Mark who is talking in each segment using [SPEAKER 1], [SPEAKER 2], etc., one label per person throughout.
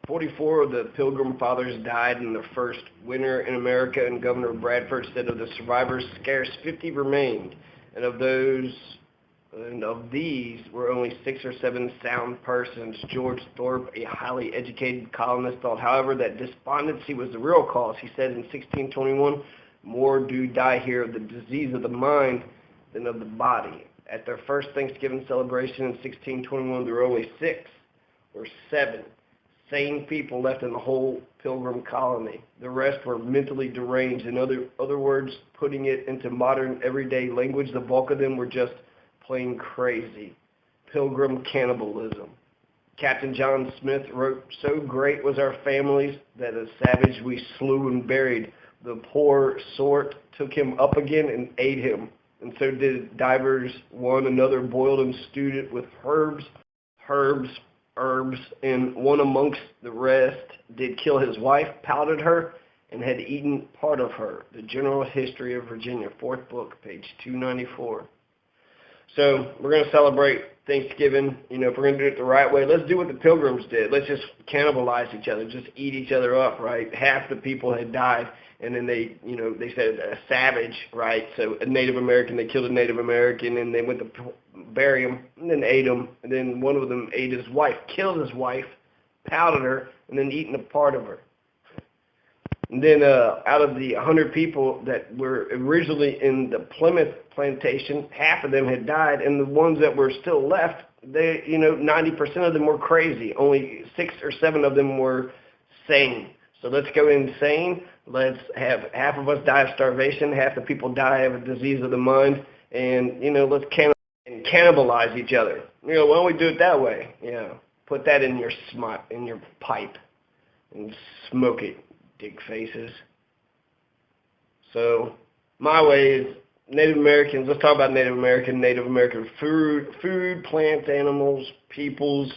[SPEAKER 1] 44 of the Pilgrim Fathers died in the first winter in America, and Governor Bradford said of the survivors, scarce 50 remained, and of these were only 6 or 7 sound persons. George Thorpe, a highly educated colonist, thought, however, that despondency was the real cause. He said in 1621, more do die here of the disease of the mind than of the body. At their first Thanksgiving celebration in 1621, there were only 6 or 7 sane people left in the whole Pilgrim colony. The rest were mentally deranged. In other words, putting it into modern everyday language, the bulk of them were just plain crazy. Pilgrim cannibalism. Captain John Smith wrote, so great was our families that a savage we slew and buried. The poor sort took him up again and ate him. And so did divers one another, boiled and stewed it with herbs, and one amongst the rest did kill his wife, powdered her, and had eaten part of her. The General History of Virginia, 4th book, page 294. So we're going to celebrate Thanksgiving. If we're going to do it the right way, let's do what the Pilgrims did. Let's just cannibalize each other, just eat each other up, right? Half the people had died, and then they said a savage, right? So a Native American, they killed a Native American, and they went to bury him, and then ate him, and then one of them ate his wife, killed his wife, powdered her, and then eaten a part of her. And then out of the 100 people that were originally in the Plymouth plantation, half of them had died, and the ones that were still left, 90% of them were crazy. Only 6 or 7 of them were sane. So let's go insane. Let's have half of us die of starvation, half the people die of a disease of the mind, and let's cannibalize each other. Why don't we do it that way? Put that in your pipe and smoke it. Dick faces. So my way is Native Americans. Let's talk about Native American food, plants, animals, peoples,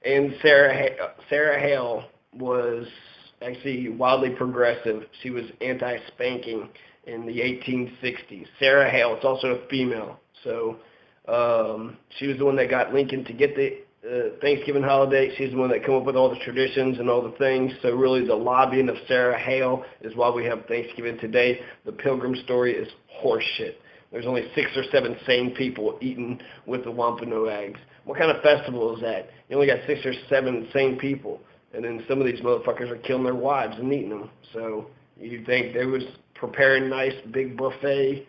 [SPEAKER 1] and Sarah Hale was actually wildly progressive. She was anti-spanking in the 1860s. Sarah Hale, it's also a female. So she was the one that got Lincoln to get the Thanksgiving holiday. She's the one that came up with all the traditions and all the things. So really the lobbying of Sarah Hale is why we have Thanksgiving today. The Pilgrim story is horseshit. There's only 6 or 7 sane people eating with the Wampanoags. What kind of festival is that? You only got 6 or 7 sane people, and then some of these motherfuckers are killing their wives and eating them. So you think they was preparing nice big buffet